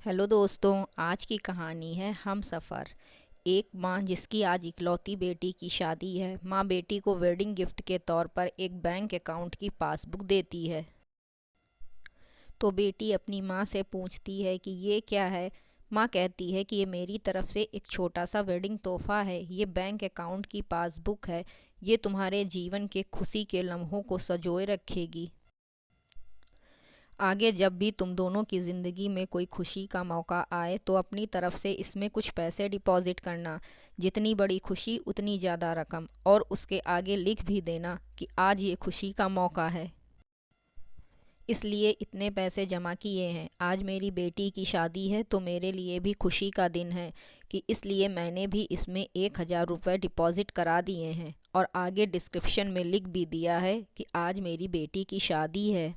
Hello दोस्तों, आज की कहानी है हम सफ़र। एक माँ जिसकी आज इकलौती बेटी की शादी है। माँ बेटी को वेडिंग गिफ्ट के तौर पर एक बैंक अकाउंट की पासबुक देती है। तो बेटी अपनी माँ से पूछती है कि ये क्या है। माँ कहती है कि ये मेरी तरफ से एक छोटा सा वेडिंग तोहफा है। ये बैंक अकाउंट की पासबुक है। ये तुम्हारे जीवन के खुशी के लम्हों को संजोए रखेगी। आगे जब भी तुम दोनों की ज़िंदगी में कोई खुशी का मौका आए तो अपनी तरफ से इसमें कुछ पैसे डिपॉज़िट करना। जितनी बड़ी खुशी उतनी ज़्यादा रकम, और उसके आगे लिख भी देना कि आज ये खुशी का मौका है, इसलिए इतने पैसे जमा किए हैं। आज मेरी बेटी की शादी है तो मेरे लिए भी खुशी का दिन है कि इसलिए मैंने भी इसमें 1,000 रुपये डिपॉज़िट करा दिए हैं। और आगे डिस्क्रिप्शन में लिख भी दिया है कि आज मेरी बेटी की शादी है,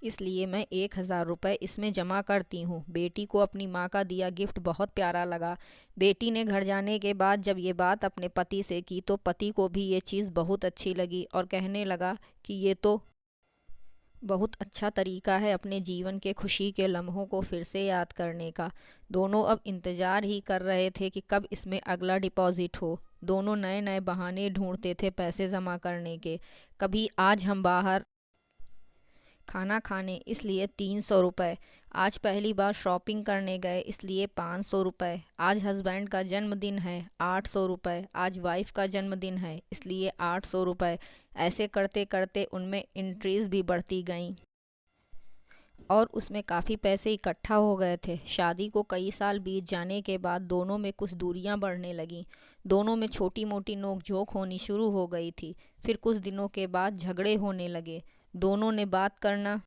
इसलिए मैं 1,000 रुपये इसमें जमा करती हूँ। बेटी को अपनी माँ का दिया गिफ्ट बहुत प्यारा लगा। बेटी ने घर जाने के बाद जब ये बात अपने पति से की तो पति को भी ये चीज़ बहुत अच्छी लगी और कहने लगा कि ये तो बहुत अच्छा तरीका है अपने जीवन के खुशी के लम्हों को फिर से याद करने का। दोनों अब इंतज़ार ही कर रहे थे कि कब इसमें अगला डिपॉज़िट हो। दोनों नए नए बहाने ढूंढते थे पैसे जमा करने के। कभी आज हम बाहर खाना खाने, इसलिए 300 रुपये। आज पहली बार शॉपिंग करने गए, इसलिए 500 रुपये। आज हस्बैंड का जन्मदिन है, 800 रुपये। आज वाइफ का जन्मदिन है, इसलिए 800 रुपये। ऐसे करते करते उनमें एंट्रीज भी बढ़ती गईं और उसमें काफ़ी पैसे इकट्ठा हो गए थे। शादी को कई साल बीत जाने के बाद दोनों में कुछ दूरियां बढ़ने लगीं। दोनों में छोटी मोटी नोक-झोंक होनी शुरू हो गई थी। फिर कुछ दिनों के बाद झगड़े होने लगे। दोनों ने बात करना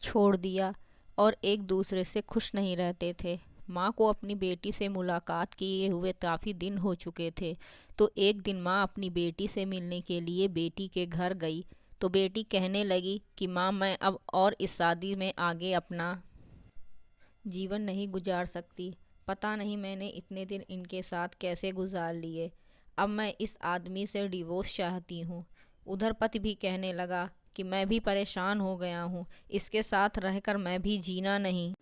छोड़ दिया और एक दूसरे से खुश नहीं रहते थे। माँ को अपनी बेटी से मुलाकात किए हुए काफ़ी दिन हो चुके थे, तो एक दिन माँ अपनी बेटी से मिलने के लिए बेटी के घर गई। तो बेटी कहने लगी कि माँ, मैं अब और इस शादी में आगे अपना जीवन नहीं गुजार सकती। पता नहीं मैंने इतने दिन इनके साथ कैसे गुजार लिए। अब मैं इस आदमी से डिवोर्स चाहती हूँ। उधर पति भी कहने लगा कि मैं भी परेशान हो गया हूँ, इसके साथ रहकर मैं भी जीना नहीं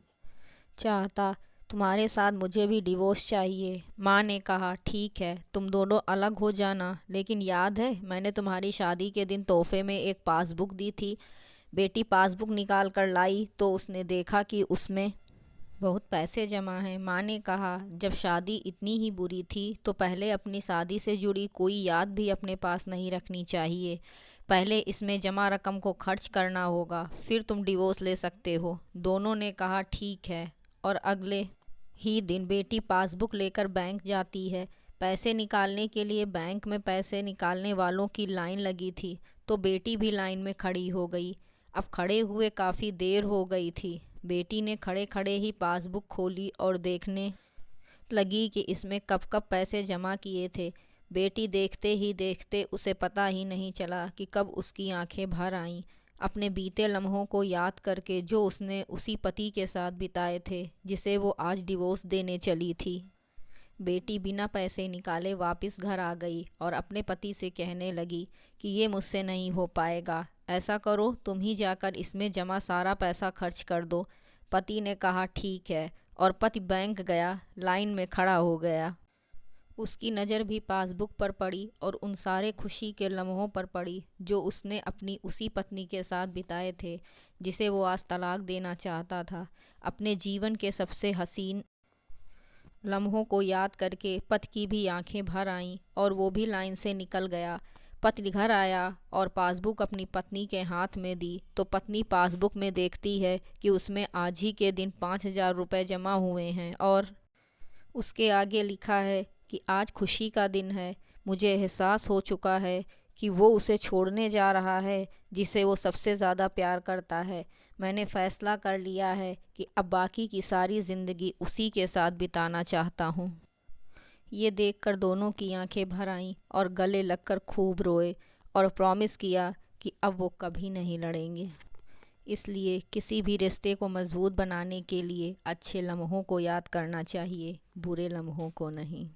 चाहता। तुम्हारे साथ मुझे भी डिवोर्स चाहिए। माँ ने कहा, ठीक है, तुम दोनों अलग हो जाना, लेकिन याद है मैंने तुम्हारी शादी के दिन तोहफे में एक पासबुक दी थी। बेटी पासबुक निकाल कर लाई तो उसने देखा कि उसमें बहुत पैसे जमा हैं। माँ ने कहा, जब शादी इतनी ही बुरी थी तो पहले अपनी शादी से जुड़ी कोई याद भी अपने पास नहीं रखनी चाहिए। पहले इसमें जमा रकम को खर्च करना होगा, फिर तुम डिवोर्स ले सकते हो। दोनों ने कहा ठीक है, और अगले ही दिन बेटी पासबुक लेकर बैंक जाती है। पैसे निकालने के लिए बैंक में पैसे निकालने वालों की लाइन लगी थी, तो बेटी भी लाइन में खड़ी हो गई। अब खड़े हुए काफ़ी देर हो गई थी। बेटी ने खड़े खड़े ही पासबुक खोली और देखने लगी कि इसमें कब कब पैसे जमा किए थे। बेटी देखते ही देखते उसे पता ही नहीं चला कि कब उसकी आंखें भर आईं, अपने बीते लम्हों को याद करके जो उसने उसी पति के साथ बिताए थे जिसे वो आज डिवोर्स देने चली थी। बेटी बिना पैसे निकाले वापस घर आ गई और अपने पति से कहने लगी कि ये मुझसे नहीं हो पाएगा। ऐसा करो, तुम ही जाकर इसमें जमा सारा पैसा खर्च कर दो। पति ने कहा ठीक है, और पति बैंक गया, लाइन में खड़ा हो गया। उसकी नज़र भी पासबुक पर पड़ी और उन सारे खुशी के लम्हों पर पड़ी जो उसने अपनी उसी पत्नी के साथ बिताए थे जिसे वो आज तलाक देना चाहता था। अपने जीवन के सबसे हसीन लम्हों को याद करके पति की भी आंखें भर आईं और वो भी लाइन से निकल गया। पति घर आया और पासबुक अपनी पत्नी के हाथ में दी तो पत्नी पासबुक में देखती है कि उसमें आज ही के दिन 5,000 रुपये जमा हुए हैं और उसके आगे लिखा है कि आज खुशी का दिन है। मुझे एहसास हो चुका है कि वो उसे छोड़ने जा रहा है जिसे वो सबसे ज़्यादा प्यार करता है। मैंने फ़ैसला कर लिया है कि अब बाकी की सारी ज़िंदगी उसी के साथ बिताना चाहता हूँ। ये देखकर दोनों की आंखें भर आईं और गले लगकर खूब रोए और प्रॉमिस किया कि अब वो कभी नहीं लड़ेंगे। इसलिए किसी भी रिश्ते को मजबूत बनाने के लिए अच्छे लम्हों को याद करना चाहिए, बुरे लम्हों को नहीं।